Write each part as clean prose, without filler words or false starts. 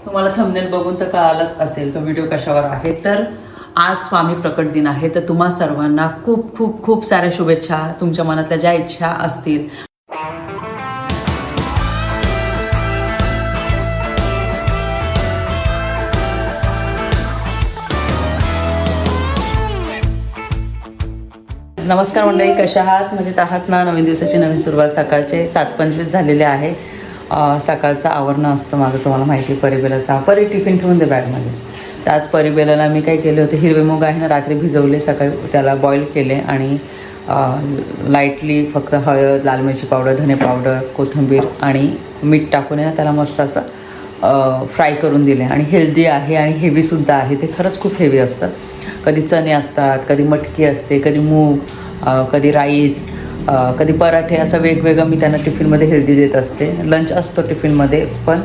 तुम्हाला थंबनेल बघून तर कळालंच असेल तो व्हिडिओ कशावर आहे. तर आज स्वामी प्रकट दिन आहे. तर तुम्हा सर्वांना खूप खूप खूप साऱ्या शुभेच्छा. तुमच्या मनातल्या ज्या इच्छा असतील नमस्कार मंडळी, कशा आहात? मजेत आहात ना? नवीन दिवसाची नवीन सुरुवात. सकाळचे 7:25 झालेले आहे. सकाळचं आवरणं असतं माझं, तुम्हाला माहिती. परिबेलाचा टिफिन ठेवून दे बॅगमध्ये. तर आज परिबेलाला मी काय केले होते, हिरवे मूग आहे ना, रात्री भिजवले, सकाळी त्याला बॉईल केले आणि लाईटली फक्त हळद, लाल मिरची पावडर, धने पावडर, कोथिंबीर आणि मीठ टाकून आहे ना त्याला मस्त असं फ्राय करून दिले. आणि हेल्दी आहे आणि हेवीसुद्धा आहे. ते खरंच खूप हेवी असतं. कधी चणे असतात, कधी मटकी असते, कधी मूग, कधी राईस, कधी पराठे, असं वेगवेगळं मी त्यांना टिफिनमध्ये हेल्दी देत असते. लंच असतो टिफिनमध्ये, पण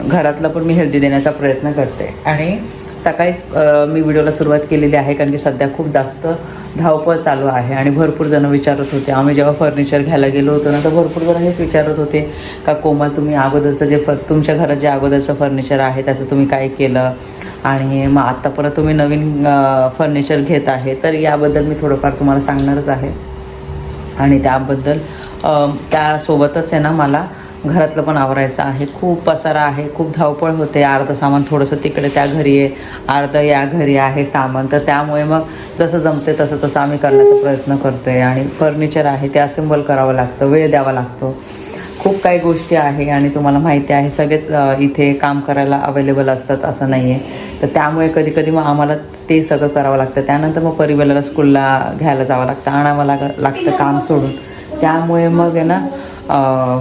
घरातलं पण मी हेल्दी देण्याचा प्रयत्न करते. आणि सकाळीच मी व्हिडिओला सुरुवात केलेली आहे, कारण की सध्या खूप जास्त धावपळ चालू आहे. आणि भरपूर जणं विचारत होते, आम्ही जेव्हा फर्निचर घ्यायला गेलो होतो ना, तर भरपूर जणं हेच विचारत होते का कोमल, तुम्ही अगोदरचं जे तुमच्या घरात जे अगोदरचं फर्निचर आहे त्याचं तुम्ही काय केलं, आणि मग आत्ता परत तुम्ही नवीन फर्निचर घेत आहे. तर याबद्दल मी थोडंफार तुम्हाला सांगणारच आहे. आणि त्याबद्दल त्यासोबतच आहे ना, मला घरातलं पण आवरायचं आहे. खूप पसारा आहे, खूप धावपळ होते. अर्धं सामान थोडंसं तिकडे त्या घरी आहे, अर्धं या घरी आहे सामान. तर त्यामुळे मग जसं जमते तसं तसं आम्ही करण्याचा प्रयत्न करतो आहे. आणि फर्निचर आहे ते असेंबल करावं लागतं, वेळ द्यावा लागतो, खूप काही गोष्टी आहे. आणि तुम्हाला माहिती आहे, सगळेच इथे काम करायला अवेलेबल असतात असं नाही आहे. तर त्यामुळे कधी कधी मग आम्हाला ते सगळं करावं लागतं. त्यानंतर मग परिवाराला स्कूलला घ्यायला जावं लागतं, आणावं लागतं काम सोडून. त्यामुळे मग आहे ना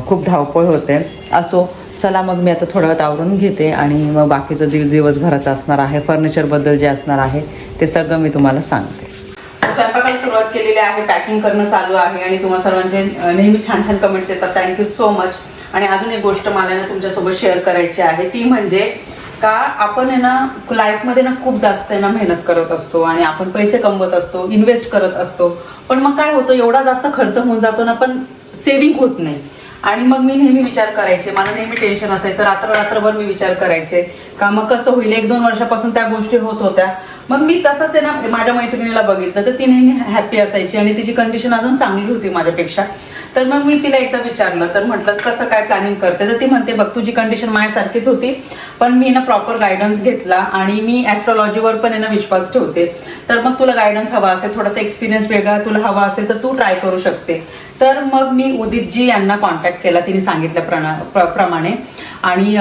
खूप धावपळ होते. असो, चला मग मी आता थोड्या वेळात आवरून घेते आणि मग बाकीचं दिवसभराचं असणार आहे, फर्निचरबद्दल जे असणार आहे ते सगळं मी तुम्हाला सांगते. स्वयंपाकाला सुरुवात केलेली आहे, पॅकिंग करणं चालू आहे. आणि तुम्हा सर्वांचे नेहमी छान छान कमेंट्स येतात, थँक्यू सो मच. आणि अजून एक गोष्ट मला ना तुमच्यासोबत शेअर करायची आहे, ती म्हणजे का आपण आहे ना लाईफमध्ये ना खूप जास्त आहे ना मेहनत करत असतो आणि आपण पैसे कमवत असतो, इन्व्हेस्ट करत असतो. पण मग काय होतं, एवढा जास्त खर्च होऊन जातो ना, पण सेव्हिंग होत नाही. आणि मग मी नेहमी विचार करायचे, मला नेहमी टेन्शन असायचं, रात्रभर मी विचार करायचे का मग कसं होईल. 1-2 वर्षापासून त्या गोष्टी होत होत्या. मग मी तसंच आहे ना माझ्या मैत्रिणीला बघितलं, तर ती नेहमी हॅप्पी असायची आणि तिची कंडिशन अजून चांगली होती माझ्यापेक्षा. तर मग मी तिला एकदा विचारलं, तर म्हटलं कसं काय प्लॅनिंग करते. तर ती म्हणते, बघ तुझी कंडिशन माझ्यासारखीच होती, पण मी ना प्रॉपर गायडन्स घेतला आणि मी ॲस्ट्रॉलॉजीवर पण आहे ना विश्वास ठेवते. तर मग तुला गायडन्स हवा असेल, थोडासा एक्सपिरियन्स वेगळा तुला हवा असेल, तर तू ट्राय करू शकते. तर मग मी उदितजी यांना कॉन्टॅक्ट केला तिने सांगितल्याप्रमाणे. आणि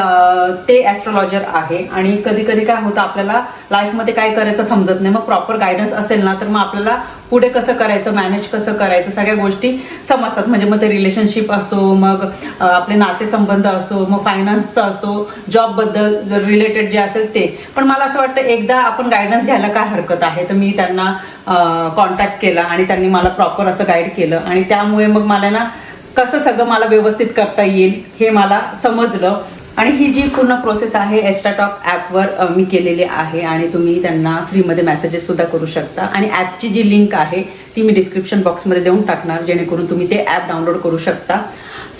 ते ॲस्ट्रॉलॉजर आहे. आणि कधी कधी काय होतं, आपल्याला लाईफमध्ये काय करायचं समजत नाही. मग प्रॉपर गायडन्स असेल ना, तर मग आपल्याला पुढे कसं करायचं, मॅनेज कसं करायचं, सगळ्या गोष्टी समजतात. म्हणजे मग ते रिलेशनशिप असो, मग आपले नातेसंबंध असो, मग फायनान्सचं असो, जॉबबद्दल रिलेटेड जे असेल ते. पण मला असं वाटतं एकदा आपण गायडन्स घ्यायला काय हरकत आहे. तर मी त्यांना कॉन्टॅक्ट केला आणि त्यांनी मला प्रॉपर असं गाईड केलं. आणि त्यामुळे मग मला ना कसं सगळं मला व्यवस्थित करता येईल हे मला समजलं. आणि ही जी पूर्ण प्रोसेस आहे एस्ट्राटॉक ॲपवर मी केलेली आहे. आणि तुम्ही त्यांना फ्रीमध्ये मेसेजेससुद्धा करू शकता. आणि ॲपची जी लिंक आहे ती मी डिस्क्रिप्शन बॉक्समध्ये देऊन टाकणार, जेणेकरून तुम्ही ते ॲप डाउनलोड करू शकता.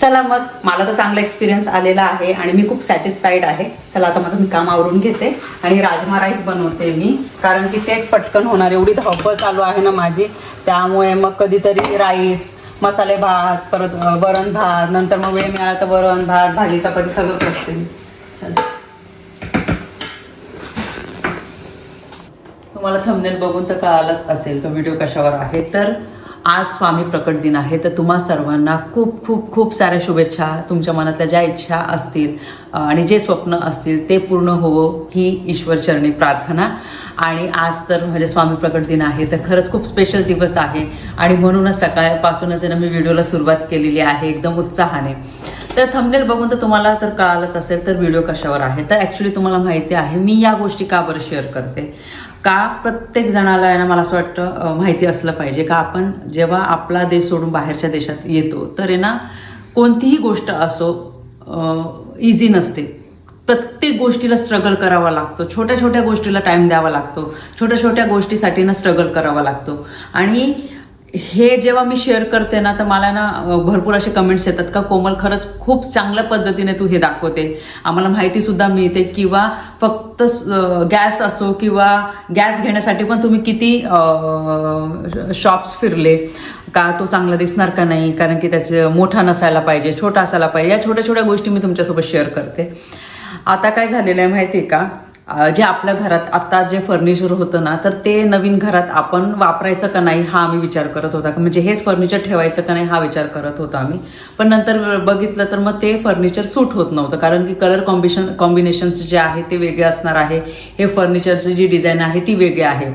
चला मग, मला तर चांगला एक्सपिरियन्स आलेला आहे आणि मी खूप सॅटिस्फाईड आहे. चला आता माझं मी काम आवरून घेते आणि राजमा राईस बनवते मी, कारण की तेच पटकन होणार. एवढी धावपळ चालू आहे ना माझी, त्यामुळे मग कधीतरी राईस, मसाले भात, परत वरण भात, नंतर मग वेळ मिळाला तर वरण भात, भाजी चपाती सगळं करते मी. चला, तुम्हाला थंबनेल बघून तर कळालंच असेल तो व्हिडिओ कशावर आहे. तर आज स्वामी प्रकट दिन आहे. तर तुम्हा सर्वांना खूप खूप खूप साऱ्या शुभेच्छा. तुमच्या मनातल्या ज्या इच्छा असतील आणि जे स्वप्न असतील ते पूर्ण होवो ही ईश्वरचरणी प्रार्थना. आणि आज तर म्हणजे स्वामी प्रकट दिन आहे, तर खरंच खूप स्पेशल दिवस आहे. आणि म्हणूनच सकाळपासूनच ना मी व्हिडिओला सुरुवात केलेली आहे एकदम उत्साहाने. तर थंबनेल बघून तर तुम्हाला तर कळालंच असेल तर व्हिडिओ कशावर आहे. तर ॲक्च्युली तुम्हाला माहिती आहे मी या गोष्टी का बरं शेअर करते. का प्रत्येक जणाला आहे ना, मला असं वाटतं माहिती असलं पाहिजे का आपण जेव्हा आपला देश सोडून बाहेरच्या देशात येतो, तर आहे ना कोणतीही गोष्ट असो इझी नसते. प्रत्येक गोष्टीला स्ट्रगल करावा लागतो, छोट्या छोट्या गोष्टीला टाईम द्यावा लागतो, छोट्या छोट्या गोष्टीसाठी ना स्ट्रगल करावा लागतो. आणि हे जेव्हा मी शेअर करते ना तर मला ना भरपूर असे कमेंट्स येतात का कोमल खरंच खूप चांगल्या पद्धतीने तू हे दाखवते, आम्हाला माहिती सुद्धा मिळते, किंवा फक्त गॅस असो किंवा गॅस घेण्यासाठी पण तुम्ही किती शॉप्स फिरले का, तो चांगला दिसणार का नाही, कारण की त्याचं मोठा नसायला पाहिजे, छोटा असायला पाहिजे, या छोट्या छोट्या गोष्टी मी तुमच्यासोबत शेअर करते. आता काय झालेलं आहे माहिती आहे का, जे आपल्या घरात आता जे फर्निचर होतं ना तर ते नवीन घरात आपण वापरायचं का नाही हा आम्ही विचार करत होता, म्हणजे हेच फर्निचर ठेवायचं का नाही हा विचार करत होतो आम्ही. पण नंतर बघितलं तर मग ते फर्निचर सूट होत नव्हतं, कारण की कलर कॉम्बिनेशन्स जे आहे ते वेगळे असणार आहे, हे फर्निचरची जी डिझाईन आहे ती वेगळी आहे.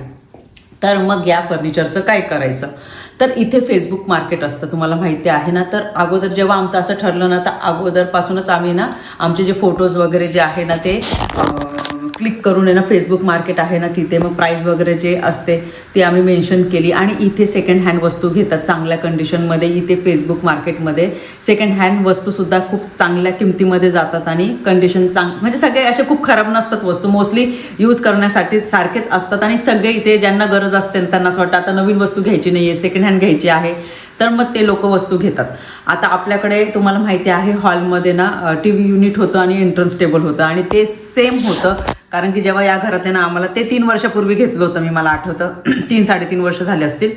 तर मग या फर्निचरचं काय करायचं, तर इथे फेसबुक मार्केट असतं तुम्हाला माहिती आहे ना. तर अगोदर जेव्हा आमचं असं ठरलं ना तर अगोदरपासूनच आम्ही ना आमचे जे फोटोज वगैरे जे आहे ना ते क्लिक करून आहे ना फेसबुक मार्केट आहे ना तिथे मग प्राईस वगैरे जे असते ते आम्ही मेन्शन केली. आणि इथे सेकंड हँड वस्तू घेतात चांगल्या कंडिशनमध्ये. इथे फेसबुक मार्केटमध्ये सेकंड हँड वस्तूसुद्धा खूप चांगल्या किमतीमध्ये जातात आणि कंडिशन म्हणजे सगळे असे खूप खराब नसतात वस्तू, मोस्टली यूज करण्यासाठी सारखेच असतात. आणि सगळे इथे ज्यांना गरज असते त्यांना असं वाटतं आता नवीन वस्तू घ्यायची नाही आहे, सेकंड हँड घ्यायची आहे, तर मग ते लोक वस्तू घेतात. आता आपल्याकडे तुम्हाला माहिती आहे हॉलमध्ये ना TV युनिट होतं आणि एंट्रन्स टेबल होतं आणि ते सेम होतं, कारण की जेव्हा या घरात आहे ना आम्हाला ते 3 वर्षापूर्वी घेतलं होतं मी, मला आठवतं 3-3.5 वर्ष झाले असतील,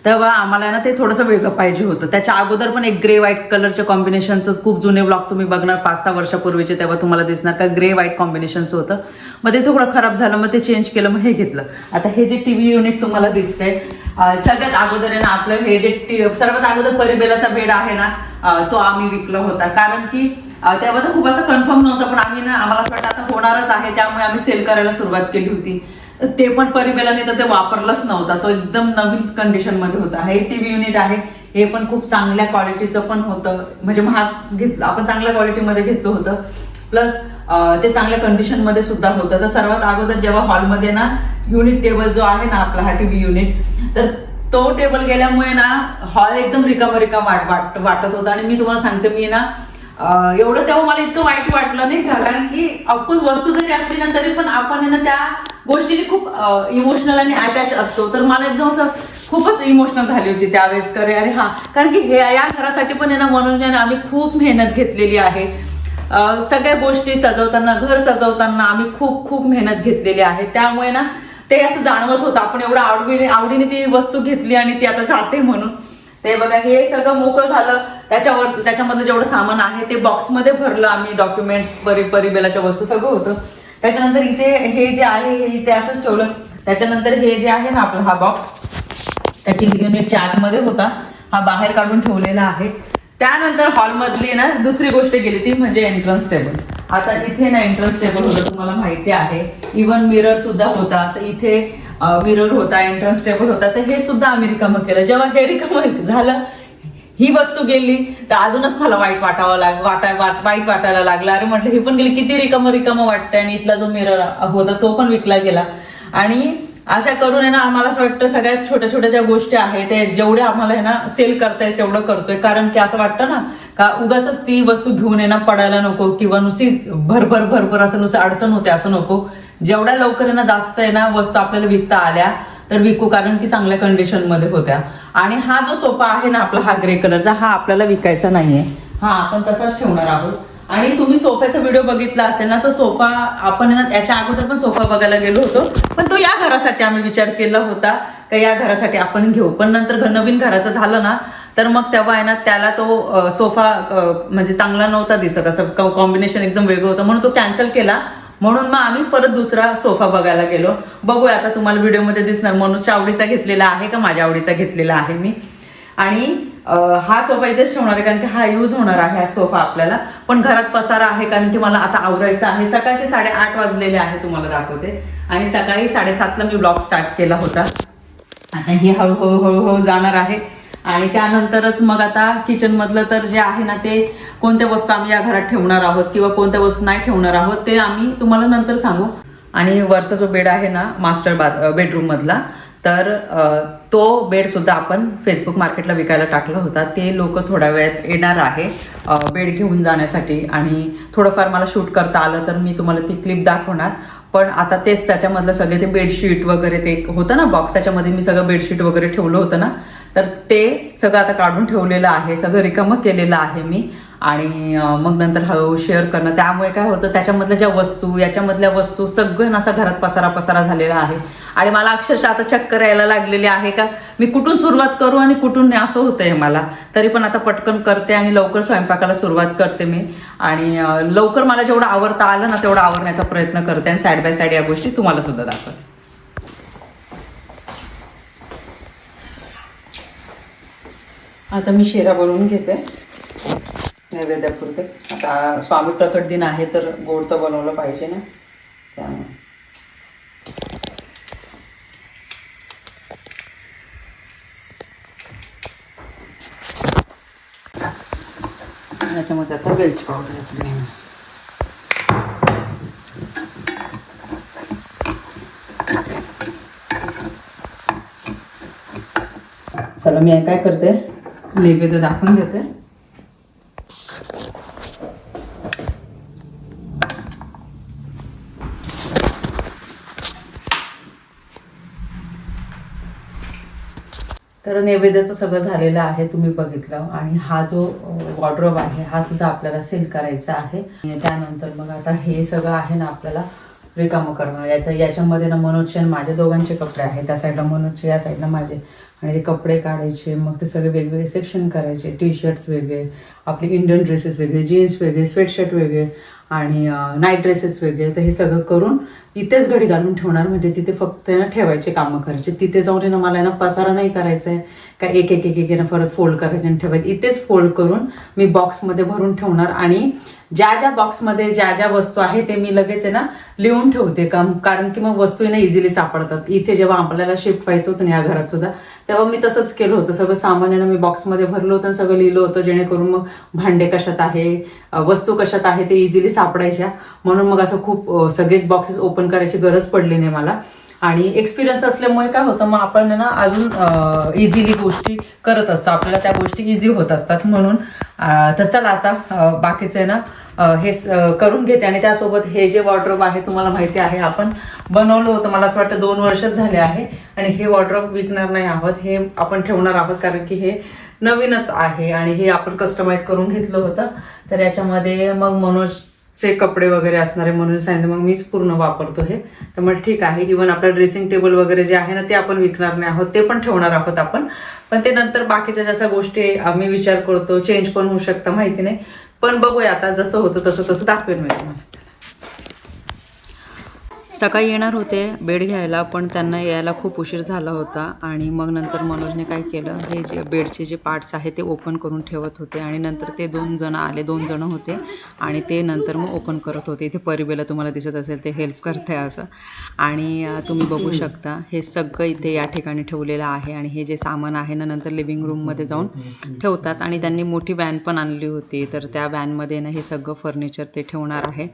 तेव्हा आम्हाला ना ते थोडंसं वेगळं पाहिजे होतं. त्याच्या अगोदर पण एक ग्रे व्हाईट कलरच्या कॉम्बिनेशनचं खूप जुने ब्लॉग तुम्ही बघणार 5-6 वर्षापूर्वीचे, तेव्हा तुम्हाला दिसणार का ग्रे व्हाईट कॉम्बिनेशनचं होतं. मग ते थोडं खराब झालं, मग ते चेंज केलं, मग हे घेतलं. आता हे जे TV युनिट तुम्हाला दिसतंय सगळ्यात अगोदर आहे ना आपलं हे जे सर्वात अगोदर परिबेलाचा बेड आहे ना तो आम्ही विकला होता, कारण की तेव्हा तर खूप असं कन्फर्म नव्हतं, पण आम्ही ना आम्हाला असं वाटतं आता होणारच आहे, त्यामुळे आम्ही सेल करायला सुरुवात केली होती. ते पण परिबेलाने तर ते वापरलंच नव्हता, तो एकदम नवीन कंडिशनमध्ये होता. हे TV युनिट आहे, हे पण खूप चांगल्या क्वालिटीचं पण होतं, म्हणजे महाग घेतलं आपण, चांगल्या क्वालिटीमध्ये घेतलं होतं, प्लस ते चांगल्या कंडिशनमध्ये सुद्धा होतं. तर सर्वात अगोदर जेव्हा हॉलमध्ये ना युनिट टेबल जो आहे ना आपला हा TV युनिट, तर तो टेबल गेल्यामुळे ना हॉल एकदम रिकामा वाटत होता. आणि मी तुम्हाला सांगते मी ना एवढं तेव्हा मला इतकं वाईट वाटलं नाही का, कारण की ऑफकोर्स वस्तू जरी असली ना तरी पण आपण ना त्या गोष्टीने खूप इमोशनल आणि अटॅच असतो. तर मला एकदम असं खूपच इमोशनल झाली होती त्यावेळेस, करे अरे हा, कारण की हे या घरासाठी पण आहे ना म्हणून आम्ही खूप मेहनत घेतलेली आहे. सगळ्या गोष्टी सजवताना, घर सजवताना आम्ही खूप मेहनत घेतलेली आहे. त्यामुळे ना ते असं जाणवत होतं आपण एवढं आवडीने ती वस्तू घेतली आणि ती आता जाते म्हणून. ते बघा हे सगळं मोकळं झालं, त्याच्यामध्ये जेवढं सामान आहे ते बॉक्समध्ये भरलं आम्ही, डॉक्युमेंट्स परिबेलाच्या वस्तू सगळं होतं. त्याच्यानंतर इथे हे जे आहे हे इथे असंच ठेवलं. त्याच्यानंतर हे जे आहे ना आपला हा बॉक्स त्या TV युनिटच्या आतमध्ये होता, हा बाहेर काढून ठेवलेला आहे. त्यानंतर हॉलमधली ना दुसरी गोष्ट केली ती म्हणजे एंट्रन्स टेबल. आता इथे ना एंट्रन्स टेबल होतं तुम्हाला माहिती आहे, इव्हन मिरर सुद्धा होता. तर इथे मिरर होता, एंट्रन्स टेबल होता, तर हे सुद्धा आम्ही रिकामं केलं. जेव्हा हे रिकामं झालं, ही वस्तू गेली, तर अजूनच मला वाईट वाटायला लागला. अरे म्हटलं ही पण गेली, किती रिकामं वाटतंय. आणि इथला जो मिरर होता तो पण विकला गेला. आणि अशा करून आहे ना आम्हाला असं वाटतं सगळ्यात छोट्या ज्या गोष्टी आहेत ते जेवढ्या आम्हाला आहे ना सेल करता येईल तेवढं करतोय, कारण की असं वाटतं ना का उगाच ती वस्तू घेऊन ना पडायला नको, किंवा नुसती भरभर असं नुसतं अडचण होते असं नको. जेवढ्या लवकर आहे ना जास्त आहे ना वस्तू आपल्याला विकता आल्या तर विकू, कारण की चांगल्या कंडिशनमध्ये होत्या. आणि हा जो सोफा आहे ना आपला हा ग्रे कलरचा, हा आपल्याला विकायचा नाहीये, हा आपण तसाच ठेवणार आहोत. आणि तुम्ही सोफ्याचा व्हिडिओ बघितला असेल ना, तो सोफा आपण याच्या अगोदर पण सोफा बघायला गेलो होतो, पण तो या घरासाठी आम्ही विचार केला होता का या घरासाठी आपण घेऊ. पण नंतर नवीन घराचं झालं ना तर मग तेव्हा आहे ना त्याला तो सोफा म्हणजे चांगला नव्हता दिसत, असं कॉम्बिनेशन एकदम वेगळं होतं, म्हणून तो कॅन्सल केला. म्हणून मग आम्ही परत दुसरा सोफा बघायला गेलो. बघूया आता तुम्हाला व्हिडिओमध्ये दिसणार मनोजच्या आवडीचा घेतलेला आहे का माझ्या आवडीचा घेतलेला आहे मी. आणि हा सोफा इथेच ठेवणार आहे, कारण की हा यूज होणार आहे हा सोफा आपल्याला. पण घरात पसारा आहे, कारण की मला आता आवरायचं आहे. सकाळचे 8:30 वाजलेले आहे, तुम्हाला दाखवते. आणि सकाळी 7:30ला मी ब्लॉग स्टार्ट केला होता. आता हे हळूहळू जाणार आहे. आणि त्यानंतरच मग आता किचन मधलं तर जे आहे ना ते कोणत्या वस्तू आम्ही या घरात ठेवणार आहोत किंवा कोणत्या वस्तू नाही ठेवणार आहोत ते आम्ही तुम्हाला नंतर सांगू. आणि वरचा जो बेड आहे ना मास्टर बेडरूम मधला, तर तो बेड सुद्धा आपण फेसबुक मार्केटला विकायला टाकला होता. ते लोक थोड्या वेळात येणार आहे बेड घेऊन जाण्यासाठी. आणि थोडंफार मला शूट करता आलं तर मी तुम्हाला ती क्लिप दाखवणार. पण आता तेच त्याच्यामधलं सगळे ते बेडशीट वगैरे ते होतं ना बॉक्स, त्याच्यामध्ये मी सगळं बेडशीट वगैरे ठेवलं होतं ना, तर ते सगळं आता काढून ठेवलेलं आहे, सगळं रिकामं केलेलं आहे मी. आणि मग नंतर हळूहळू शेअर करणं, त्यामुळे काय होतं त्याच्यामधल्या ज्या वस्तू याच्यामधल्या वस्तू सगळं असा घरात पसारा पसारा झालेला आहे. आणि मला अक्षरशः आता चक्कर यायला लागलेली आहे का मी कुठून सुरुवात करू आणि कुठून नाही असं होतंय मला. तरी पण आता पटकन करते आणि लवकर स्वयंपाकाला सुरुवात करते मी. आणि लवकर मला जेवढं आवरता आलं ना तेवढं आवरण्याचा प्रयत्न करते आणि साईड बाय साईड या गोष्टी तुम्हाला सुद्धा दाखवते. आता मी शिरा बनवून घेते नैवेद्यापुरते. आता स्वामी प्रकट दिन आहे तर गोड तर बनवलं पाहिजे ना, त्यामुळे याच्यामध्ये आता वेलची पावडर घातली. चला मी काय करते, नैवेद्य दाखवून घेते. तर नैवेद्याचं सगळं झालेलं आहे, तुम्ही बघितलं. आणि हा जो वॉर्डरोब आहे हा सुद्धा आपल्याला सेल करायचा आहे. त्यानंतर मग आता हे सगळं आहे ना आपल्याला रिकामं करणं. याच्यामध्ये ना मनोजचे आणि माझे दोघांचे कपडे आहेत, त्या साईडला मनोजचे, या साईडला माझे. आणि ते कपडे काढायचे, मग ते सगळे वेगवेगळे सेक्शन करायचे. टी शर्ट्स वेगळे, आपले इंडियन ड्रेसेस वेगळे, जीन्स वेगळे, स्वेटशर्ट वेगळे आणि नाईट ड्रेसेस वेगळे. तर हे सगळं करून इथेच घडी घालून ठेवणार, म्हणजे तिथे फक्त ना ठेवायचे कामं करायचे. तिथे जाऊन ना मला ना पसारा नाही करायचा आहे का एक एक एक एक ना परत फोल्ड करायचे आणि ठेवायचे. इथेच फोल्ड करून मी बॉक्समध्ये भरून ठेवणार. आणि ज्या ज्या बॉक्समध्ये ज्या ज्या वस्तू आहे ते मी लगेच आहे ना लिहून ठेवते कारण की मग वस्तू ना इझिली सापडतात. इथे जेव्हा आपल्याला शिफ्ट व्हायचं होतं ना या घरात सुद्धा, तेव्हा मी तसंच केलं होतं. सगळं सामान्यानं मी बॉक्समध्ये भरलं होतं आणि सगळं लिहिलं होतं, जेणेकरून मग भांडे कशात आहे, वस्तू कशात आहे ते इझिली सापडायच्या. म्हणून मग असं खूप सगळेच बॉक्सेस ओपन करायची गरज पडली नाही मला. आणि एक्सपिरियन्स असल्यामुळे काय होतं मग आपण ना अजून इझिली गोष्टी करत असतो, आपल्याला त्या गोष्टी इझी होत असतात. म्हणून तर चला आता बाकीचं आहे ना हे करून घेते. आणि त्यासोबत हे जे वॉर्डरोब आहे तुम्हाला माहिती आहे आपण बनवलं होतं, मला असं वाटतं 2 वर्षच झाले आहे. आणि हे वॉर्डरोब विकणार नाही आहोत, हे आपण ठेवणार आहोत कारण की हे नवीनच आहे आणि हे आपण कस्टमाइज करून घेतलं होतं. तर याच्यामध्ये मग मनोजचे कपडे वगैरे असणारे म्हणून सांगितलं, मग मीच पूर्ण वापरतो हे. तर मग ठीक आहे. इव्हन आपलं ड्रेसिंग टेबल वगैरे जे आहे ना ते आपण विकणार नाही आहोत, ते पण ठेवणार आहोत आपण. पण ते नंतर बाकीच्या जशा गोष्टी आम्ही विचार करतो चेंज पण होऊ शकतं, माहिती नाही. पण बघूया आता, जसं होतं तसं दाखवेन मी तुम्हाला. सकाळी येणार होते बेड घ्यायला, पण त्यांना यायला खूप उशीर झाला होता. आणि मग नंतर मनोजने काय केलं, हे जे बेडचे जे पार्ट्स आहेत ते ओपन करून ठेवत होते. आणि नंतर ते 2 जण आले, 2 जण होते आणि ते नंतर मग ओपन करत होते. इथे परिबेला तुम्हाला दिसत असेल ते हेल्प करते असं. आणि तुम्ही बघू शकता हे सगळं इथे या ठिकाणी ठेवलेलं आहे. आणि हे जे सामान आहे ना नंतर लिव्हिंग रूममध्ये जाऊन ठेवतात. आणि त्यांनी मोठी व्हॅन पण आणली होती, तर त्या व्हॅनमध्ये ना हे सगळं फर्निचर ते ठेवणार आहे.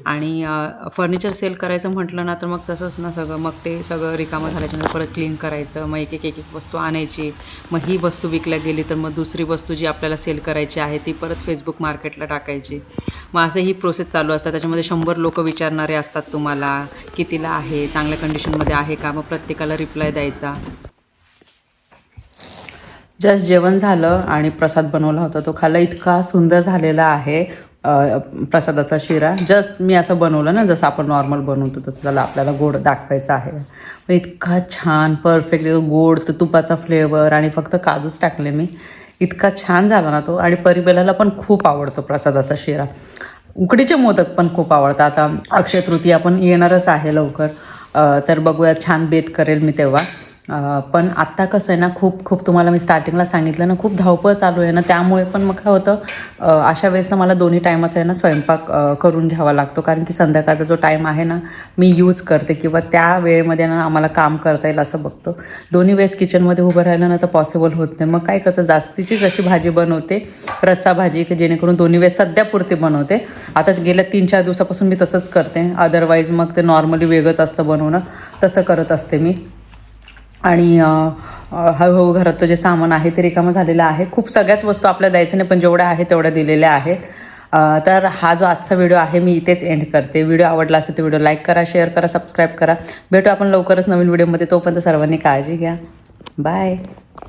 आणि फर्निचर सेल करायचं म्हटलं ना तर मग तसंच ना सगळं, मग ते सगळं रिकामं झाल्याच्यानंतर परत क्लीन करायचं, मग एक एक वस्तू आणायची. मग ही वस्तू विकल्या गेली तर मग दुसरी वस्तू जी आपल्याला सेल करायची आहे ती परत फेसबुक मार्केटला टाकायची. मग असं ही प्रोसेस चालू असतात. त्याच्यामध्ये 100 लोक विचारणारे असतात तुम्हाला कितीला आहे, चांगल्या कंडिशनमध्ये आहे का, मग प्रत्येकाला रिप्लाय द्यायचा. जस्ट जेवण झालं आणि प्रसाद बनवला होता तो खाल्ला. इतका सुंदर झालेला आहे प्रसादाचा शिरा. जस्ट मी असं बनवलं ना जसं आपण नॉर्मल बनवतो तसं, त्याला आपल्याला गोड दाखवायचं आहे. पण इतका छान परफेक्ट गोड, तर तुपाचा फ्लेवर आणि फक्त काजूच टाकले मी. इतका छान झाला ना तो. आणि परिबेलाला पण खूप आवडतो प्रसादाचा शिरा. उकडीचे मोदक पण खूप आवडतात. आता अक्षय तृतीया पण येणारच आहे लवकर, तर बघूया, छान बेत करेल मी तेव्हा. पण आत्ता कसं आहे ना खूप तुम्हाला मी स्टार्टिंगला सांगितलं ना खूप धावपळ चालू आहे ना, त्यामुळे पण मग काय होतं अशा वेळेस ना मला दोन्ही टायमाचा आहे ना स्वयंपाक करून घ्यावा लागतो. कारण की संध्याकाळचा जो टाईम आहे ना मी यूज करते किंवा त्या वेळेमध्ये ना आम्हाला काम करता येईल असं बघतो. दोन्ही वेळेस किचनमध्ये उभं राहिलं ना तर पॉसिबल होत नाही. मग काय करतं जास्तीचीच अशी भाजी बनवते, रस्सा भाजी, की जेणेकरून दोन्ही वेळेस सध्यापुरती बनवते. आता गेल्या 3-4 दिवसापासून मी तसंच करते. अदरवाईज मग ते नॉर्मली वेगळंच असतं बनवणं, तसं करत असते मी. आणि हळूहळू घरातलं जे सामान आहे ते रिकामं झालेलं आहे. खूप सगळ्याच वस्तू आपल्या द्यायच्या नाही, पण जेवढ्या आहेत तेवढ्या दिलेल्या आहेत. तर हा जो आजचा व्हिडिओ आहे मी इथेच एंड करते. व्हिडिओ आवडला असेल तर व्हिडिओ लाईक करा, शेअर करा, सबस्क्राईब करा. भेटू आपण लवकरच नवीन व्हिडिओमध्ये. तोपर्यंत सर्वांनी काळजी घ्या. बाय.